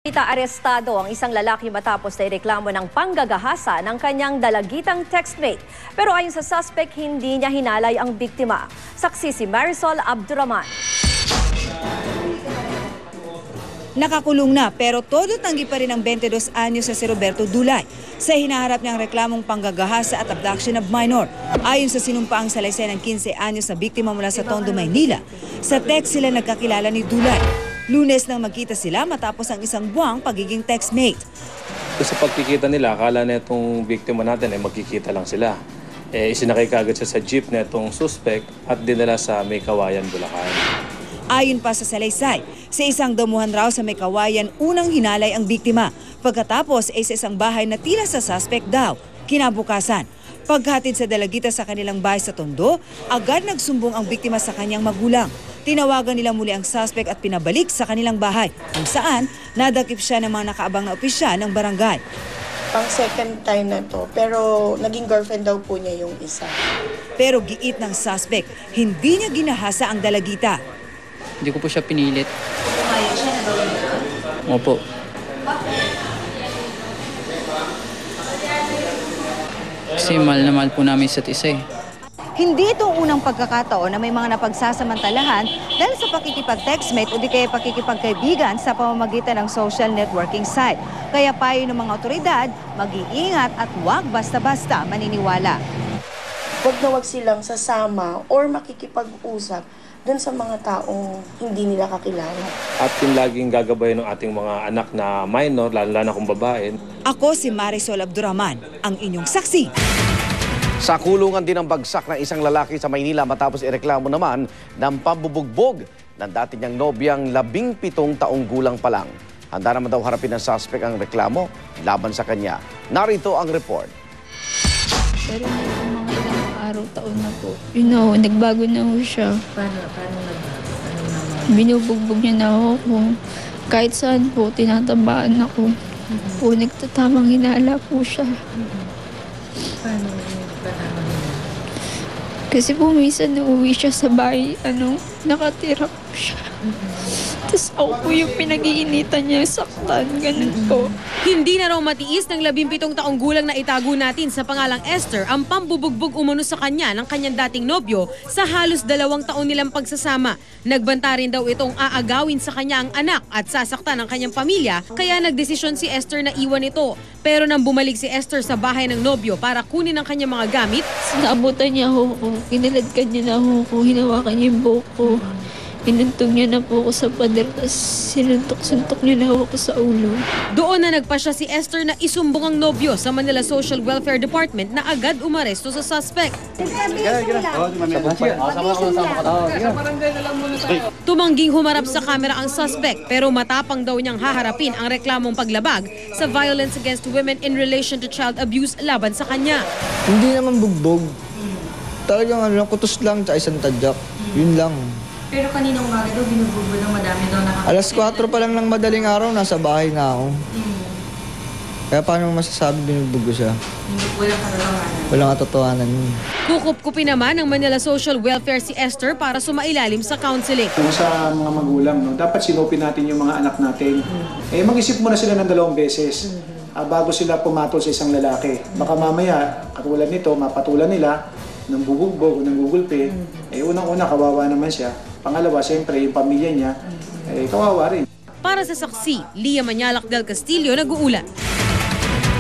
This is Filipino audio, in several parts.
Arestado ang isang lalaki matapos na ireklamo ng panggagahasa ng kanyang dalagitang textmate. Pero ayon sa suspect, hindi niya hinalay ang biktima. Saksi si Marisol Abduraman. Nakakulong na pero todo tanggi pa rin ang 22 anyos sa si Roberto Dulay sa hinaharap niyang reklamong panggagahasa at abduction of minor. Ayon sa sinumpaang salaysay ng 15 anyos na biktima mula sa Tondo, Maynila, sa text sila nagkakilala ni Dulay. Lunes nang magkita sila matapos ang isang buwang pagiging textmate. Sa pagkikita nila, akala na itong biktima natin ay magkikita lang sila. Isinakay kaagad siya sa jeep na itong suspect at dinala sa May Kawayan, Bulacan. Ayon pa sa salaysay, sa isang damuhan raw sa May Kawayan unang hinalay ang biktima. Pagkatapos ay sa isang bahay na tila sa suspect daw. Kinabukasan, paghatid sa dalagita sa kanilang bahay sa Tondo, agad nagsumbong ang biktima sa kanyang magulang. Tinawagan nila muli ang suspect at pinabalik sa kanilang bahay, kung saan nadakip siya ng mga nakaabang na opisyal ng barangay. Pang second time na to, pero naging girlfriend daw po niya yung isa. Pero giit ng suspect, hindi niya ginahasa ang dalagita. Hindi ko po siya pinilit. Ayaw siya na gawin na? Opo. Kasi mahal na mahal po namin isa't isa eh. Hindi ito unang pagkakataon na may mga napagsasamantalahan dahil sa pakikipag-textmate o di kaya pakikipagkaibigan sa pamamagitan ng social networking site. Kaya payo ng mga otoridad, mag-iingat at huwag basta-basta maniniwala. Huwag silang sasama or makikipag-usap dun sa mga taong hindi nila kakilala. At yung laging gagabayan ng ating mga anak na minor, lalo na kung babae. Ako si Marisol Abduraman, ang inyong saksi. Sa kulungan din ang bagsak ng isang lalaki sa Maynila matapos ireklamo naman ng pambubugbog ng dati niyang nobyang 17 taong gulang pa lang. Handa naman daw harapin ng suspect ang reklamo laban sa kanya. Narito ang report. Pero mga ilang araw, taon na po. Yun na ho, nagbago na ho siya. Paano nagbago? Binubugbog niya na ako. Kahit saan po, tinatambaan ako. Po, nagtatamang hinala po siya. Paano? Kasi po minsan nauwi siya sa bahay, nakatira po siya. Tapos ako po yung pinag-iinitan niya, saktan, ganun po. Hindi na raw matiis ng 17 taong gulang na itago natin sa pangalang Esther ang pambubugbog umano sa kanya ng kanyang dating nobyo sa halos 2 taon nilang pagsasama. Nagbanta rin daw itong aagawin sa kanya ang anak at sasaktan ng kanyang pamilya, kaya nagdesisyon si Esther na iwan ito. Pero nang bumalik si Esther sa bahay ng nobyo para kunin ang kanyang mga gamit, Naabutan niya ako, kinaladkad niya na ako, hinawakan niya yung buhok ko. Pinuntog niya na po ako sa pader, tapos sinuntok-suntok niya na ako sa ulo. doon na nagpasya si Esther na isumbong ang nobyo sa Manila Social Welfare Department na agad umaresto sa suspect. Tumangging humarap sa kamera ang suspect pero matapang daw niyang haharapin ang reklamong paglabag sa violence against women in relation to child abuse laban sa kanya. Hindi naman bugbog. Talagang kutos lang sa isang tadyak. Yun lang. Pero kaninang umaga daw, binubugbog ng madami daw nakakita. Alas 4 pa lang ng madaling araw, nasa bahay na ako. Kaya paano masasabi binugbog ko siya? Walang katotohanan. Walang katotohanan yun. Kukup-kupi naman ng Manila Social Welfare si Esther para sumailalim sa counseling. Kung sa mga magulang, dapat sinupin natin yung mga anak natin. Mag-isip muna sila ng 2 beses bago sila pumatol sa isang lalaki. Baka mamaya, katulad nito, mapatulan nila ng bubugbog o ng gugulpe. Unang-una, kawawa naman siya. Pangalawa, siyempre, yung pamilya niya, kawawa rin. Para sa saksi, Lia Manyalak del Castillo nag-uulat.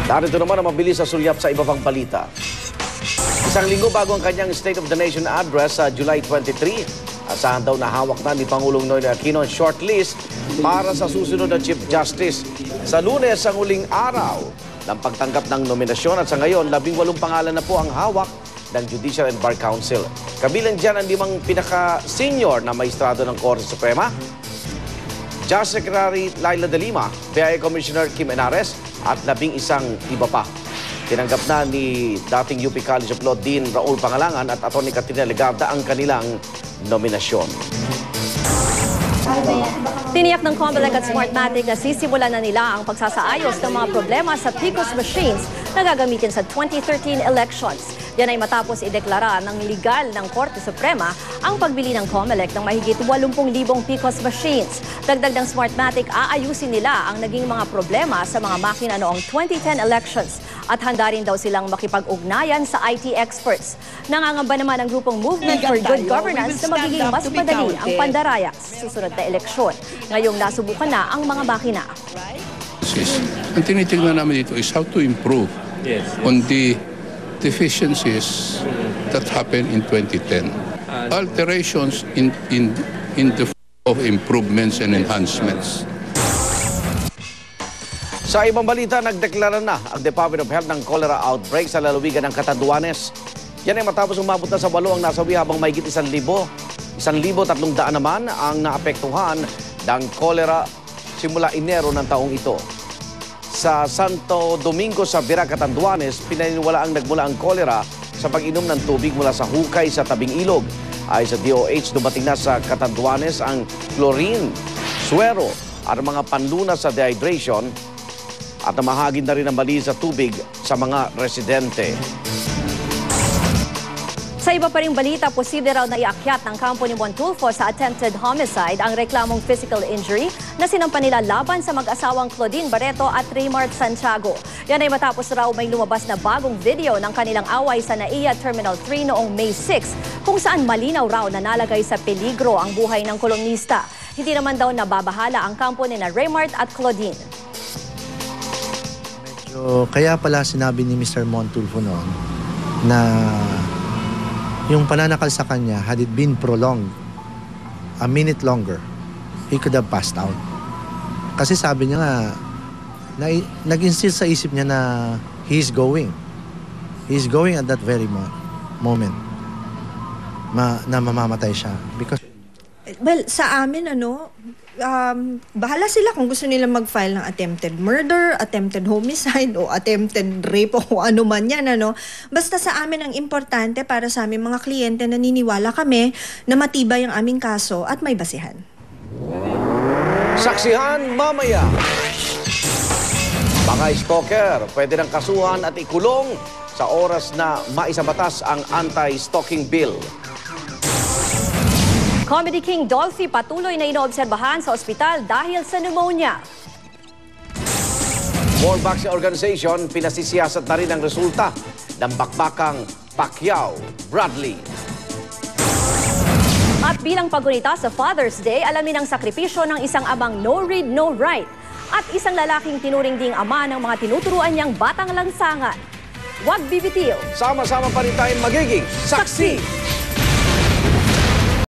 Narito naman ang mabilis sa sulyap sa iba pang balita. Isang linggo bago ang kanyang State of the Nation address sa July 23, asahan daw na hawak na ni Pangulong Noynoy Aquino ang shortlist para sa susunod na Chief Justice. Sa Lunes, ang huling araw ng pagtanggap ng nominasyon at sa ngayon, 18 pangalan na po ang hawak ng Judicial and Bar Council. Kabilang dyan ang 5 pinaka-senior na maestrado ng Korte Suprema, Justice Secretary Laila De Lima, BIA Commissioner Kim Henares at 11 iba pa. Tinanggap na ni dating UP College of Law Dean Raul Pangalangan at Atty. Katrina Legarda ang kanilang nominasyon. Tiniyak ng Comelec at Smartmatic na sisimulan na nila ang pagsasaayos ng mga problema sa PCOS machines na gagamitin sa 2013 elections. Yan ay matapos ideklara ng legal ng Korte Suprema ang pagbili ng Comelec ng mahigit 80,000 PCOS machines. Dagdag ng Smartmatic, aayusin nila ang naging mga problema sa mga makina noong 2010 elections at handa rin daw silang makipag-ugnayan sa IT experts. Nangangamba naman ang grupong Movement for Good Governance na magiging mas madali ang pandaraya sa susunod na eleksyon. Ngayong nasubukan na ang mga makina. Ang tinitingnan namin dito is how to improve on the deficiencies that happened in 2010. Alterations in the of improvements and enhancements. Sa ibang balita, nagdeklara na ang Department of Health ng cholera outbreak sa lalawigan ng Catanduanes. Yan ay matapos umabot na sa 8 ang nasawi habang mahigit 1,000. 1,300 naman ang naapektuhan ng cholera simula Enero ng taong ito. Sa Santo Domingo sa Bira, Catanduanes, pinaniniwala ang nagmula ang cholera sa pag-inom ng tubig mula sa hukay sa tabing ilog. Ay sa DOH, dumating na sa Catanduanes ang chlorine, suero at mga panlunas sa dehydration at namahagin na rin ang mali sa tubig sa mga residente. Sa iba pa ring balita, posible raw na iakyat ng kampo ni Montulfo sa attempted homicide ang reklamong physical injury na sinampa nila laban sa mag-asawang Claudine Barreto at Raymart Santiago. Yan ay matapos raw may lumabas na bagong video ng kanilang away sa NAIA Terminal 3 noong May 6 kung saan malinaw raw na nalagay sa peligro ang buhay ng kolumnista. Hindi naman daw nababahala ang kampo ni Raymart at Claudine. Kaya pala sinabi ni Mr. Montulfo noon na yung pananakal sa kanya, had it been prolonged a minute longer, he could have passed out. Kasi sabi niya nga, nag-insist sa isip niya na he's going. He's going at that very moment na mamamatay siya. Because well, sa amin, bahala sila kung gusto nila mag-file ng attempted murder, attempted homicide, o attempted rape, o kung ano man yan, Basta sa amin ang importante para sa aming mga kliyente, naniniwala kami na matibay ang aming kaso at may basihan. Saksihan mamaya. Mga stalker, pwede ng kasuhan at ikulong sa oras na maisabatas ang anti-stalking bill. Comedy King Dolphy patuloy na inoobserbahan sa ospital dahil sa pneumonia. World Boxing Organization pinasisiyasat na rin ang resulta ng bakbakang Pacquiao-Bradley. At bilang pagunita sa Father's Day, alamin ang sakripisyo ng isang amang no read, no write at isang lalaking tinuring ding ama ng mga tinuturuan niyang batang lansangan. Huwag bibitiw. Sama-sama pa rin tayong magiging saksi.